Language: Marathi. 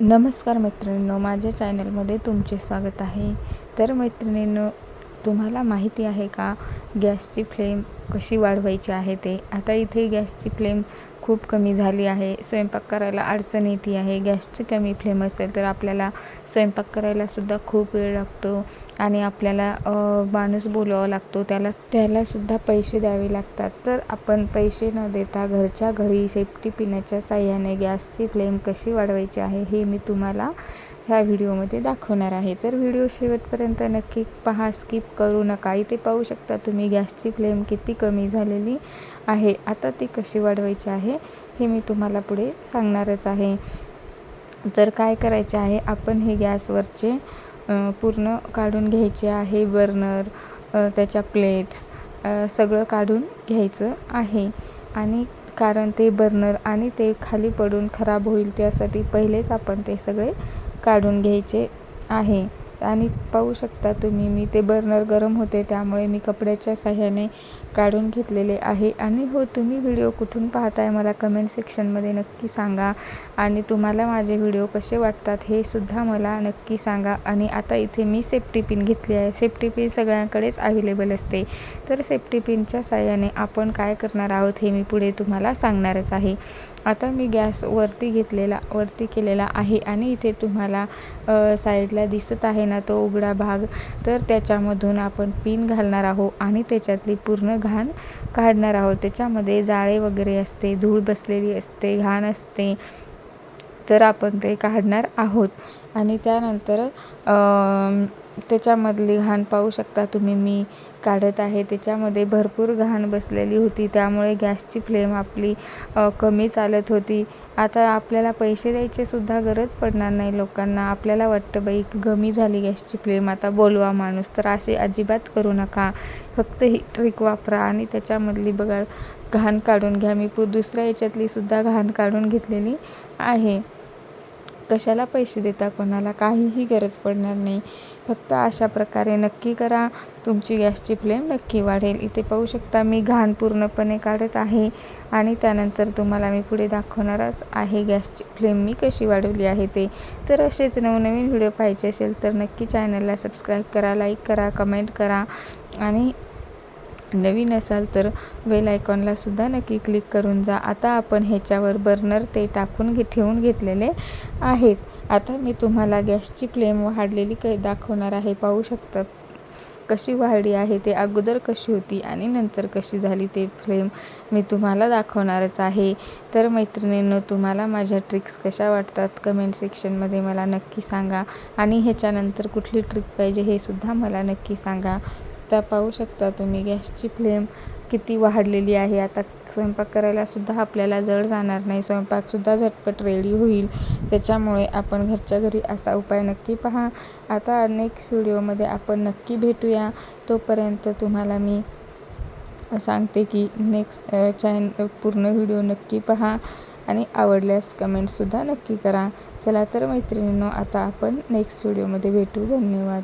नमस्कार मैत्रिणींनो, माझ्या चॅनलमध्ये तुमचे स्वागत आहे. तर मैत्रिणींनो, तुम्हाला माहिती आहे का गॅसची फ्लेम कशी वाढवायची आहे ते? आता इथे गॅसची फ्लेम खूप कमी झाली आहे. स्वयंपाक करायला अडचण येते आहे. गॅसची कमी फ्लेम असेल तर आपल्याला स्वयंपाक करायलासुद्धा खूप वेळ लागतो आणि आपल्याला माणूस बोलवावा लागतो. त्यालासुद्धा पैसे द्यावे लागतात. तर आपण पैसे न देता घरच्या घरी सेफ्टी पिनच्या साहाय्याने गॅसची फ्लेम कशी वाढवायची आहे हे मी तुम्हाला ह्या व्हिडिओमध्ये दाखवणार आहे. तर व्हिडिओ शेवटपर्यंत नक्की पहा, स्किप करू नका. इथे पाहू शकता तुम्ही गॅसची फ्लेम किती कमी झालेली आहे. आता ती कशी वाढवायची आहे हे मी तुम्हाला पुढे सांगणारच आहे. तर काय करायचे आहे, आपण हे गॅसवरचे पूर्ण काढून घ्यायचे आहे. बर्नर, त्याच्या प्लेट्स सगळं काढून घ्यायचं आहे. आणि कारण ते बर्नर आणि ते खाली पडून खराब होईल त्यासाठी पहिलेच आपण ते सगळे काढून घ्यायचे आहे. आणि पाहू शकता तुम्ही, मी ते बर्नर गरम होते त्यामुळे मी कपड्याच्या साहाय्याने काढून घेतलेले आहे. आणि हो, तुम्ही व्हिडिओ कुठून पाहताय मला कमेंट सेक्शनमध्ये नक्की सांगा. आणि तुम्हाला माझे व्हिडिओ कसे वाटतात हे सुद्धा मला नक्की सांगा. आणि आता इथे मी सेफ्टी पिन घेतली आहे. सेफ्टी पिन सगळ्यांकडेच अवेलेबल असते. तर सेफ्टी पिनच्या साहाय्याने आपण काय करणार आहोत हे मी पुढे तुम्हाला सांगणारच आहे. आता मी गॅस वरती केलेला आहे आणि इथे तुम्हाला साईडला दिसत आहे ना तो उघडा भाग, तर त्याच्यामधून आपण पिन घालणार आहोत आणि त्याच्यातली पूर्ण घाण काढणार आहोत. त्याच्यामध्ये जाळे वगैरे असते, धूळ बसलेली असते, घाण असते, तर आपण ते काढणार आहोत. आणि त्यानंतर त्याच्यामधली घाण पाहू शकता तुम्ही, मी काढत आहे. त्याच्यामध्ये भरपूर घाण बसलेली होती, त्यामुळे गॅसची फ्लेम आपली कमी चालत होती. आता आपल्याला पैसे द्यायची सुद्धा गरज पडणार नाही लोकांना. आपल्याला वाटतं बाई कमी झाली गॅसची फ्लेम, आता बोलवा माणूस. तर असे अजिबात करू नका. फक्त ही ट्रिक वापरा आणि त्याच्यामधली बघा घाण काढून घ्या. मी दुसऱ्या याच्यातली सुद्धा घाण काढून घेतलेली आहे. कशाला पैसे देता कोणाला, काहीही गरज पडणार नाही. फक्त अशा प्रकारे नक्की करा, तुमची गॅसची फ्लेम नक्की वाढेल. इथे पाहू शकता मी घाण पूर्णपणे काढत आहे आणि त्यानंतर तुम्हाला मी पुढे दाखवणारच आहे गॅसची फ्लेम मी कशी वाढवली आहे ते. तर असेच नवनवीन व्हिडिओ पाहायचे असेल तर नक्की चॅनलला सबस्क्राईब करा, लाईक करा, कमेंट करा आणि नवीन असाल तर बेल आयकॉनला सुद्धा नक्की क्लिक करून जा. आता आपण ह्याच्यावर बर्नर ते टाकून ठेवून घेतलेले आहेत. आता मी तुम्हाला गॅसची फ्लेम वाढलेली दाखवणार आहे. पाहू शकता कशी वाढली आहे ते. अगोदर कशी होती आणि नंतर कशी झाली ते फ्लेम मी तुम्हाला दाखवणारच आहे. तर मैत्रिणींनो, तुम्हाला माझ्या ट्रिक्स कशा वाटतात कमेंट सेक्शनमध्ये मला नक्की सांगा. आणि ह्याच्यानंतर कुठली ट्रिक पाहिजे हे सुद्धा मला नक्की सांगा. तर पाहू शकता तुम्ही गॅसची फ्लेम किती वाढलेली आहे. आता स्वयंपाक करायलासुद्धा आपल्याला जड जाणार नाही. स्वयंपाकसुद्धा झटपट रेडी होईल. त्याच्यामुळे आपण घरच्या घरी असा उपाय नक्की पहा. आता नेक्स्ट व्हिडिओमध्ये आपण नक्की भेटूया. तोपर्यंत तुम्हाला मी सांगते की पूर्ण व्हिडिओ नक्की पहा आणि आवडल्यास कमेंटसुद्धा नक्की करा. चला तर मैत्रिणींनो, आता आपण नेक्स्ट व्हिडिओमध्ये भेटू. धन्यवाद.